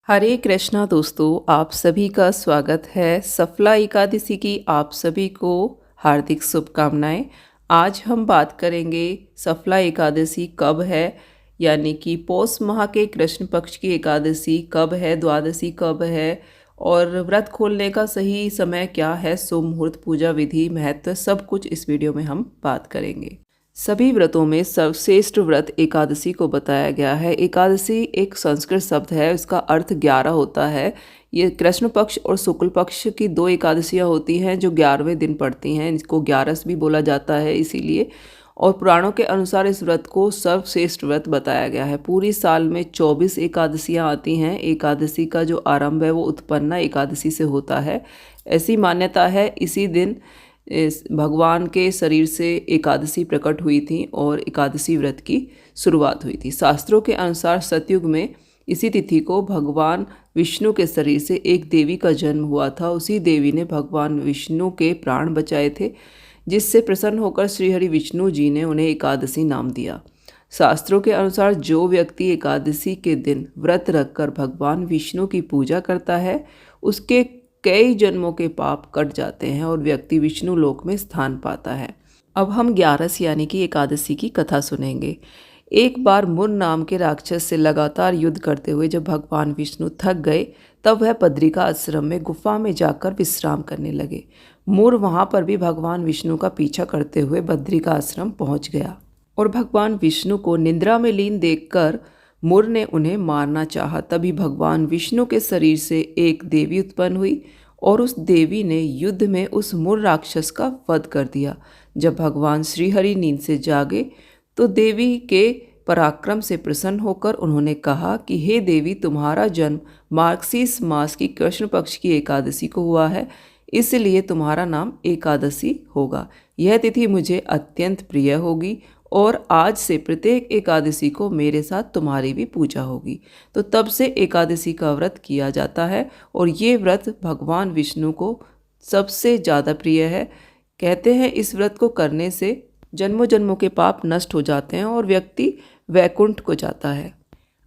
हरे कृष्णा दोस्तों, आप सभी का स्वागत है। सफला एकादशी की आप सभी को हार्दिक शुभकामनाएं। आज हम बात करेंगे सफला एकादशी कब है, यानी कि पौष माह के कृष्ण पक्ष की एकादशी कब है, द्वादशी कब है और व्रत खोलने का सही समय क्या है, शुभ मुहूर्त, पूजा विधि, महत्व, सब कुछ इस वीडियो में हम बात करेंगे। सभी व्रतों में सर्वश्रेष्ठ व्रत एकादशी को बताया गया है। एकादशी एक संस्कृत शब्द है, इसका अर्थ 11 होता है। ये कृष्ण पक्ष और शुक्ल पक्ष की दो एकादशियाँ होती हैं जो 11वें दिन पड़ती हैं। इसको 11 भी बोला जाता है इसीलिए। और पुराणों के अनुसार इस व्रत को सर्वश्रेष्ठ व्रत बताया गया है। पूरी साल में 24 एकादशियाँ आती हैं। एकादशी का जो आरंभ है वो उत्पन्ना एकादशी से होता है, ऐसी मान्यता है। इसी दिन इस भगवान के शरीर से एकादशी प्रकट हुई थी और एकादशी व्रत की शुरुआत हुई थी। शास्त्रों के अनुसार सतयुग में इसी तिथि को भगवान विष्णु के शरीर से एक देवी का जन्म हुआ था। उसी देवी ने भगवान विष्णु के प्राण बचाए थे, जिससे प्रसन्न होकर श्रीहरि विष्णु जी ने उन्हें एकादशी नाम दिया। शास्त्रों के अनुसार जो व्यक्ति एकादशी के दिन व्रत रखकर भगवान विष्णु की पूजा करता है, उसके कई जन्मों के पाप कट जाते हैं और व्यक्ति विष्णु लोक में स्थान पाता है। अब हम 11 यानी कि एकादशी की कथा सुनेंगे। एक बार मुर नाम के राक्षस से लगातार युद्ध करते हुए जब भगवान विष्णु थक गए, तब वह बद्रिका आश्रम में गुफा में जाकर विश्राम करने लगे। मुर वहाँ पर भी भगवान विष्णु का पीछा करते हुए बद्रिका आश्रम पहुँच गया और भगवान विष्णु को निद्रा में लीन देखकर मुर ने उन्हें मारना चाहा। तभी भगवान विष्णु के शरीर से एक देवी उत्पन्न हुई और उस देवी ने युद्ध में उस मुर राक्षस का वध कर दिया। जब भगवान श्रीहरि नींद से जागे तो देवी के पराक्रम से प्रसन्न होकर उन्होंने कहा कि हे देवी, तुम्हारा जन्म मार्गशीर्ष मास की कृष्ण पक्ष की एकादशी को हुआ है, इसलिए तुम्हारा नाम एकादशी होगा। यह तिथि मुझे अत्यंत प्रिय होगी और आज से प्रत्येक एकादशी को मेरे साथ तुम्हारी भी पूजा होगी। तो तब से एकादशी का व्रत किया जाता है और ये व्रत भगवान विष्णु को सबसे ज़्यादा प्रिय है। कहते हैं इस व्रत को करने से जन्मों जन्मों के पाप नष्ट हो जाते हैं और व्यक्ति वैकुंठ को जाता है।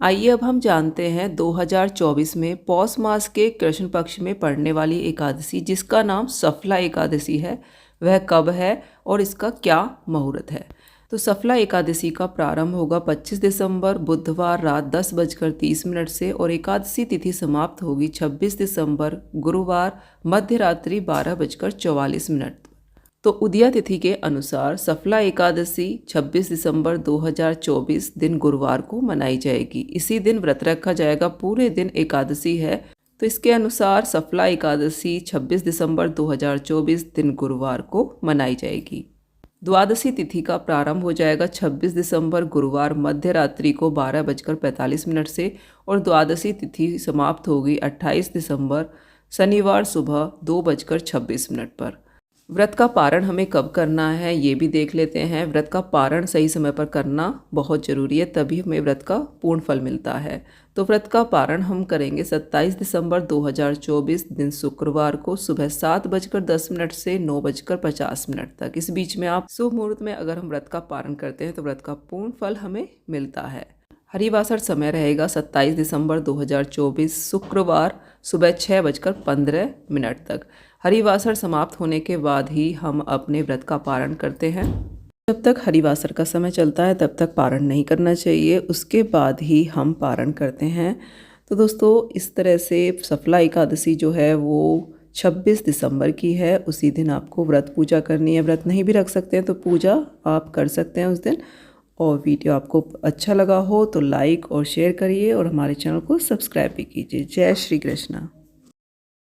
आइए अब हम जानते हैं 2024 में पौष मास के कृष्ण पक्ष में पड़ने वाली एकादशी, जिसका नाम सफला एकादशी है, वह कब है और इसका क्या मुहूर्त है। तो सफला एकादशी का प्रारंभ होगा 25 दिसंबर बुधवार रात 10:30 से और एकादशी तिथि समाप्त होगी 26 दिसंबर गुरुवार मध्य रात्रि 12:44। तो उदया तिथि के अनुसार सफला एकादशी 26 दिसंबर 2024 दिन गुरुवार को मनाई जाएगी। इसी दिन व्रत रखा जाएगा, पूरे दिन एकादशी है। तो इसके अनुसार सफला एकादशी 26 दिसंबर 2024 दिन गुरुवार को मनाई जाएगी। द्वादशी तिथि का प्रारंभ हो जाएगा 26 दिसंबर गुरुवार मध्य रात्रि को 12:45 से और द्वादशी तिथि समाप्त होगी 28 दिसंबर शनिवार सुबह 2:26 पर। व्रत का पारण हमें कब करना है ये भी देख लेते हैं। व्रत का पारण सही समय पर करना बहुत ज़रूरी है, तभी हमें व्रत का पूर्ण फल मिलता है। तो व्रत का पारण हम करेंगे 27 दिसंबर 2024 दिन शुक्रवार को सुबह 7:10 से 9:50 तक। इस बीच में आप शुभ मुहूर्त में अगर हम व्रत का पारण करते हैं तो व्रत का पूर्ण फल हमें मिलता है। हरिवासर समय रहेगा 27 दिसंबर 2024 शुक्रवार सुबह 6:15 तक। हरिवासर समाप्त होने के बाद ही हम अपने व्रत का पारण करते हैं। जब तक हरिवासर का समय चलता है तब तक पारण नहीं करना चाहिए, उसके बाद ही हम पारण करते हैं। तो दोस्तों, इस तरह से सफला एकादशी जो है वो 26 दिसंबर की है। उसी दिन आपको व्रत पूजा करनी है। व्रत नहीं भी रख सकते हैं तो पूजा आप कर सकते हैं उस दिन। और वीडियो आपको अच्छा लगा हो तो लाइक और शेयर करिए और हमारे चैनल को सब्सक्राइब भी कीजिए। जय श्री कृष्णा।